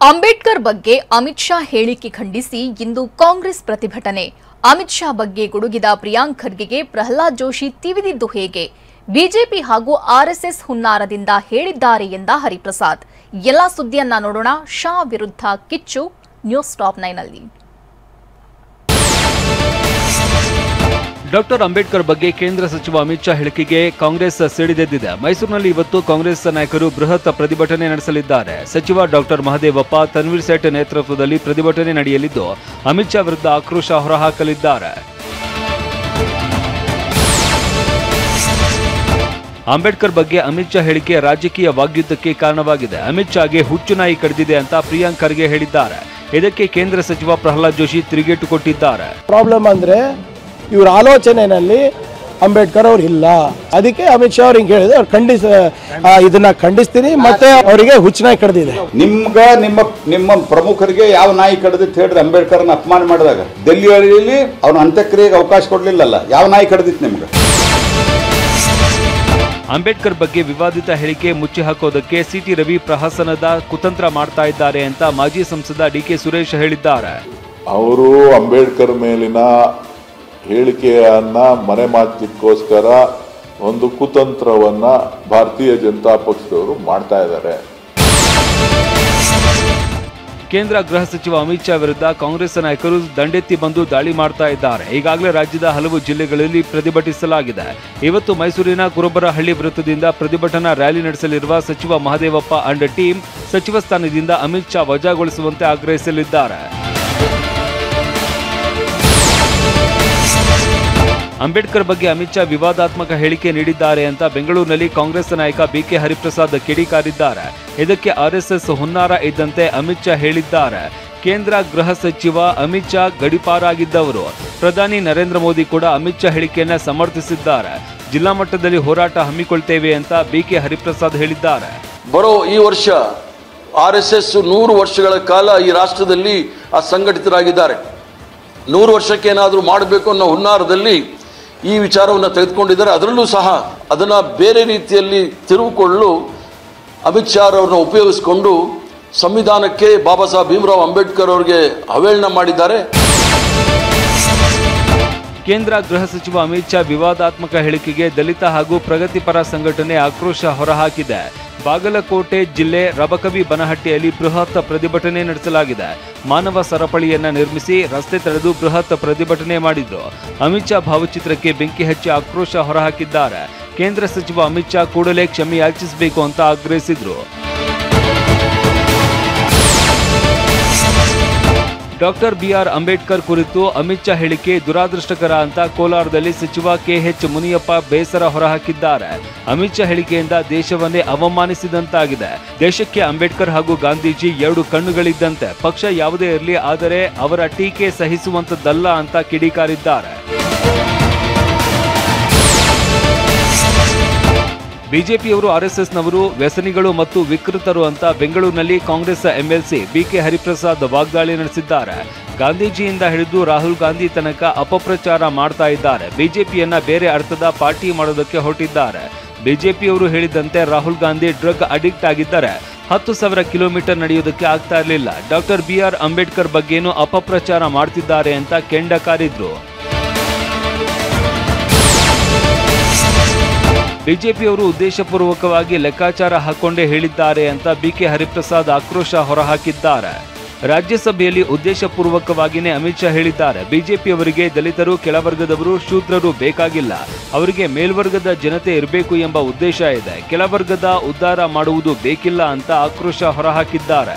ಅಂಬೇಡ್ಕರ್ ಬಗ್ಗೆ ಅಮಿತ್ ಶಾ ಹೇಳಿಕೆ ಖಂಡಿಸಿ ಇಂದು ಕಾಂಗ್ರೆಸ್ ಪ್ರತಿಭಟನೆ. ಅಮಿತ್ ಶಾ ಬಗ್ಗೆ ಗುಡುಗಿದ ಪ್ರಿಯಾಂಕ್ ಖರ್ಗೆಗೆ ಪ್ರಹ್ಲಾದ್ ಜೋಶಿ ತಿವಿದಿದ್ದು ಹೇಗೆ? ಬಿಜೆಪಿ ಹಾಗೂ ಆರ್ಎಸ್ಎಸ್ ಹುನ್ನಾರದಿಂದ ಹೇಳಿದ್ದಾರೆ ಎಂದ ಹರಿಪ್ರಸಾದ್. ಎಲ್ಲ ಸುದ್ದಿಯನ್ನ ನೋಡೋಣ. ಶಾ ವಿರುದ್ಧ ಕಿಚ್ಚು ನ್ಯೂಸ್ ಟಾಪ್ 9 ನಲ್ಲಿ. ಡಾಕ್ಟರ್ ಅಂಬೇಡ್ಕರ್ ಬಗ್ಗೆ ಕೇಂದ್ರ ಸಚಿವ ಅಮಿತ್ ಶಾ ಹೇಳಿಕೆಗೆ ಕಾಂಗ್ರೆಸ್ ಸಿಡಿದೆದ್ದಿದೆ. ಮೈಸೂರಿನಲ್ಲಿ ಇವತ್ತು ಕಾಂಗ್ರೆಸ್ ನಾಯಕರು ಬೃಹತ್ ಪ್ರತಿಭಟನೆ ನಡೆಸಲಿದ್ದಾರೆ. ಸಚಿವ ಡಾಕ್ಟರ್ ಮಹದೇವಪ್ಪ, ತನ್ವೀರ್ ಸೇಠ್ ನೇತೃತ್ವದಲ್ಲಿ ಪ್ರತಿಭಟನೆ ನಡೆಯಲಿದ್ದು, ಅಮಿತ್ ಶಾ ವಿರುದ್ಧ ಆಕ್ರೋಶ ಹೊರಹಾಕಲಿದ್ದಾರೆ. ಅಂಬೇಡ್ಕರ್ ಬಗ್ಗೆ ಅಮಿತ್ ಶಾ ಹೇಳಿಕೆ ರಾಜಕೀಯ ವಾಗ್ಯುದ್ಧಕ್ಕೆ ಕಾರಣವಾಗಿದೆ. ಅಮಿತ್ ಶಾಗೆ ಹುಚ್ಚು ನಾಯಿ ಕಡಿದಿದೆ ಅಂತ ಪ್ರಿಯಾಂಕ್ ಖರ್ಗೆ ಹೇಳಿದ್ದಾರೆ. ಇದಕ್ಕೆ ಕೇಂದ್ರ ಸಚಿವ ಪ್ರಹ್ಲಾದ್ ಜೋಶಿ ತಿರುಗೇಟು ಕೊಟ್ಟಿದ್ದಾರೆ. ಪ್ರಾಬ್ಲಮ್ ಅಂದ್ರೆ ಇವರ ಆಲೋಚನೆಯಲ್ಲಿ ಅಂಬೇಡ್ಕರ್ ಅವರು ಇಲ್ಲ. ಅದಕ್ಕೆ ಅಮಿತ್ ಶಾ ಅವ್ರಿಗೆ ಹೇಳಿದ್ರೆ ಅವ್ರು ಇದನ್ನ ಖಂಡಿಸ್ತೀನಿ, ಮತ್ತೆ ಅವರಿಗೆ ಹುಚ್ಚನಾಯಿ ಕಡ್ದಿದೆ. ನಿಮ್ಮ ಪ್ರಮುಖರಿಗೆ ಯಾವ ನಾಯಿ ಕಡ್ದಿತ್ತು ಹೇಳ್ರಿ? ಅಂಬೇಡ್ಕರ್ನ ಅಪಮಾನ ಮಾಡಿದಾಗ ಡೆಲ್ಲಿಯಲ್ಲಿ ಅವ್ನ ಅಂತ್ಯಕ್ರಿಯೆಗೆ ಅವಕಾಶ ಕೊಡ್ಲಿಲ್ಲಲ್ಲ, ಯಾವ ನಾಯಿ ಕಡ್ದಿತ್ತು ನಿಮ್ಗೆ? ಅಂಬೇಡ್ಕರ್ ಬಗ್ಗೆ ವಿವಾದಿತ ಹೇಳಿಕೆ ಮುಚ್ಚಿ ಹಾಕೋದಕ್ಕೆ ಸಿಟಿ ರವಿ ಪ್ರಹಸನದ ಕುತಂತ್ರ ಮಾಡ್ತಾ ಇದ್ದಾರೆ ಅಂತ ಮಾಜಿ ಸಂಸದ ಡಿಕೆ ಸುರೇಶ್ ಹೇಳಿದ್ದಾರೆ. ಅವರು ಅಂಬೇಡ್ಕರ್ ಮೇಲಿನ ಹೇಳಿಕೆಯನ್ನ ಮರೆಮಾಚಲಿಕ್ಕೋಸ್ಕರ ಒಂದು ಕುತಂತ್ರವನ್ನ ಭಾರತೀಯ ಜನತಾ ಪಕ್ಷದವರು ಮಾಡ್ತಾ ಇದ್ದಾರೆ. ಕೇಂದ್ರ ಗೃಹ ಸಚಿವ ಅಮಿತ್ ಶಾ ವಿರುದ್ಧ ಕಾಂಗ್ರೆಸ್ ನಾಯಕರು ದಂಡೆತ್ತಿ ಬಂದು ದಾಳಿ ಮಾಡ್ತಾ ಇದ್ದಾರೆ. ಈಗಾಗಲೇ ರಾಜ್ಯದ ಹಲವು ಜಿಲ್ಲೆಗಳಲ್ಲಿ ಪ್ರತಿಭಟಿಸಲಾಗಿದೆ. ಇವತ್ತು ಮೈಸೂರಿನ ಕುರುಬರಹಳ್ಳಿ ವೃತ್ತದಿಂದ ಪ್ರತಿಭಟನಾ ರ್ಯಾಲಿ ನಡೆಸಲಿರುವ ಸಚಿವ ಮಹದೇವಪ್ಪ ಅಂಡ್ ಟೀಮ್ ಸಚಿವ ಸ್ಥಾನದಿಂದ ಅಮಿತ್ ಶಾ ವಜಾಗೊಳಿಸುವಂತೆ ಆಗ್ರಹಿಸಲಿದ್ದಾರೆ. ಅಂಬೇಡ್ಕರ್ ಬಗ್ಗೆ ಅಮಿತ್ ಶಾ ವಿವಾದಾತ್ಮಕ ಹೇಳಿಕೆ ನೀಡಿದ್ದಾರೆ ಅಂತ ಬೆಂಗಳೂರಿನಲ್ಲಿ ಕಾಂಗ್ರೆಸ್ ನಾಯಕ ಬಿಕೆ ಹರಿಪ್ರಸಾದ್ ಕಿಡಿಕಾರಿದ್ದಾರೆ. ಇದಕ್ಕೆ ಆರ್ಎಸ್ಎಸ್ ಹುನ್ನಾರ ಇದ್ದಂತೆ ಅಮಿತ್ ಶಾ ಹೇಳಿದ್ದಾರೆ. ಕೇಂದ್ರ ಗೃಹ ಸಚಿವ ಅಮಿತ್ ಶಾ ಗಡಿಪಾರಾಗಿದ್ದವರು. ಪ್ರಧಾನಿ ನರೇಂದ್ರ ಮೋದಿ ಕೂಡ ಅಮಿತ್ ಶಾ ಹೇಳಿಕೆಯನ್ನ ಸಮರ್ಥಿಸಿದ್ದಾರೆ. ಜಿಲ್ಲಾ ಮಟ್ಟದಲ್ಲಿ ಹೋರಾಟ ಹಮ್ಮಿಕೊಳ್ತೇವೆ ಅಂತ ಬಿಕೆ ಹರಿಪ್ರಸಾದ್ ಹೇಳಿದ್ದಾರೆ. ಬರೋ ಈ ವರ್ಷ ಆರ್ಎಸ್ಎಸ್ 100 ವರ್ಷಗಳ ಕಾಲ ಈ ರಾಷ್ಟ್ರದಲ್ಲಿ ಅಸಂಘಟಿತರಾಗಿದ್ದಾರೆ. 100 ವರ್ಷಕ್ಕೆ ಏನಾದರೂ ಮಾಡಬೇಕು ಅನ್ನೋ ಹುನ್ನಾರದಲ್ಲಿ ಈ ವಿಚಾರವನ್ನು ತೆಗೆದುಕೊಂಡಿದ್ದಾರೆ. ಅದರಲ್ಲೂ ಸಹ ಅದನ್ನು ಬೇರೆ ರೀತಿಯಲ್ಲಿ ತಿರುವುಕೊಳ್ಳಲು ಅಮಿತ್ ಶಾ ಅವರನ್ನು ಉಪಯೋಗಿಸಿಕೊಂಡು ಸಂವಿಧಾನಕ್ಕೆ ಬಾಬಾ ಸಾಹೇಬ್ ಭೀಮರಾವ್ ಅಂಬೇಡ್ಕರ್ ಅವರಿಗೆ ಅವಹೇಳನ ಮಾಡಿದ್ದಾರೆ. ಕೇಂದ್ರ ಗೃಹ ಸಚಿವ ಅಮಿತ್ ಶಾ ವಿವಾದಾತ್ಮಕ ಹೇಳಿಕೆಗೆ ದಲಿತ ಹಾಗೂ ಪ್ರಗತಿಪರ ಸಂಘಟನೆ ಆಕ್ರೋಶ ಹೊರಹಾಕಿದೆ. ಬಾಗಲಕೋಟೆ ಜಿಲ್ಲೆ ರಬಕವಿ ಬನಹಟ್ಟಿಯಲ್ಲಿ ಬೃಹತ್ ಪ್ರತಿಭಟನೆ ನಡೆಸಲಾಗಿದೆ. ಮಾನವ ಸರಪಳಿಯನ್ನ ನಿರ್ಮಿಸಿ ರಸ್ತೆ ತಡೆದು ಬೃಹತ್ ಪ್ರತಿಭಟನೆ ಮಾಡಿದ್ರು. ಅಮಿತ್ ಶಾ ಭಾವಚಿತ್ರಕ್ಕೆ ಬೆಂಕಿ ಹಚ್ಚಿ ಆಕ್ರೋಶ ಹೊರಹಾಕಿದ್ದಾರೆ. ಕೇಂದ್ರ ಸಚಿವ ಅಮಿತ್ ಶಾ ಕೂಡಲೇ ಕ್ಷಮೆ ಯಾಚಿಸಬೇಕು ಅಂತ ಆಗ್ರಹಿಸಿದ್ರು. ಡಾಕ್ಟರ್ ಬಿಆರ್ ಅಂಬೇಡ್ಕರ್ ಕುರಿತು ಅಮಿತ್ ಶಾ ಹೇಳಿಕೆ ದುರಾದೃಷ್ಟಕರ ಅಂತ ಕೋಲಾರದಲ್ಲಿ ಸಚಿವ ಕೆಎಚ್ ಮುನಿಯಪ್ಪ ಬೇಸರ ಹೊರಹಾಕಿದ್ದಾರೆ. ಅಮಿತ್ ಶಾ ಹೇಳಿಕೆಯಿಂದ ದೇಶವನ್ನೇ ಅವಮಾನಿಸಿದಂತಾಗಿದೆ. ದೇಶಕ್ಕೆ ಅಂಬೇಡ್ಕರ್ ಹಾಗೂ ಗಾಂಧೀಜಿ 2 ಕಣ್ಣುಗಳಿದ್ದಂತೆ. ಪಕ್ಷ ಯಾವುದೇ ಇರಲಿ, ಆದರೆ ಅವರ ಟೀಕೆ ಸಹಿಸುವಂತದ್ದಲ್ಲ ಅಂತ ಕಿಡಿಕಾರಿದ್ದಾರೆ. ಬಿಜೆಪಿಯವರು ಆರ್ಎಸ್ಎಸ್ನವರು ವ್ಯಸನಿಗಳು ಮತ್ತು ವಿಕೃತರು ಅಂತ ಬೆಂಗಳೂರಿನಲ್ಲಿ ಕಾಂಗ್ರೆಸ್ ಎಂಎಲ್ಸಿ ಬಿಕೆ ಹರಿಪ್ರಸಾದ್ ವಾಗ್ದಾಳಿ ನಡೆಸಿದ್ದಾರೆ. ಗಾಂಧೀಜಿಯಿಂದ ಹಿಡಿದು ರಾಹುಲ್ ಗಾಂಧಿ ತನಕ ಅಪಪ್ರಚಾರ ಮಾಡ್ತಾ ಇದ್ದಾರೆ. ಬಿಜೆಪಿಯನ್ನ ಬೇರೆ ಅರ್ಥದ ಪಾರ್ಟಿ ಮಾಡೋದಕ್ಕೆ ಹೊರಟಿದ್ದಾರೆ. ಬಿಜೆಪಿಯವರು ಹೇಳಿದಂತೆ ರಾಹುಲ್ ಗಾಂಧಿ ಡ್ರಗ್ ಅಡಿಕ್ಟ್ ಆಗಿದ್ದರೆ 10,000 ಕಿಲೋಮೀಟರ್ ನಡೆಯೋದಕ್ಕೆ ಆಗ್ತಾ ಇರಲಿಲ್ಲ. ಡಾಕ್ಟರ್ ಬಿಆರ್ ಅಂಬೇಡ್ಕರ್ ಬಗ್ಗೆನೂ ಅಪಪ್ರಚಾರ ಮಾಡ್ತಿದ್ದಾರೆ ಅಂತ ಕೆಂಡ ಕಾರಿದ್ರು. ಬಿಜೆಪಿಯವರು ಉದ್ದೇಶಪೂರ್ವಕವಾಗಿ ಲೆಕ್ಕಾಚಾರ ಹಾಕೊಂಡೇ ಹೇಳಿದ್ದಾರೆ ಅಂತ ಬಿಕೆ ಹರಿಪ್ರಸಾದ್ ಆಕ್ರೋಶ ಹೊರಹಾಕಿದ್ದಾರೆ. ರಾಜ್ಯಸಭೆಯಲ್ಲಿ ಉದ್ದೇಶಪೂರ್ವಕವಾಗಿಯೇ ಅಮಿತ್ ಶಾ ಹೇಳಿದ್ದಾರೆ. ಬಿಜೆಪಿಯವರಿಗೆ ದಲಿತರು, ಕೆಳವರ್ಗದವರು, ಶೂದ್ರರು ಬೇಕಾಗಿಲ್ಲ. ಅವರಿಗೆ ಮೇಲ್ವರ್ಗದ ಜನತೆ ಇರಬೇಕು ಎಂಬ ಉದ್ದೇಶ ಇದೆ. ಕೆಳವರ್ಗದ ಉದ್ಧಾರ ಮಾಡುವುದು ಬೇಕಿಲ್ಲ ಅಂತ ಆಕ್ರೋಶ ಹೊರಹಾಕಿದ್ದಾರೆ.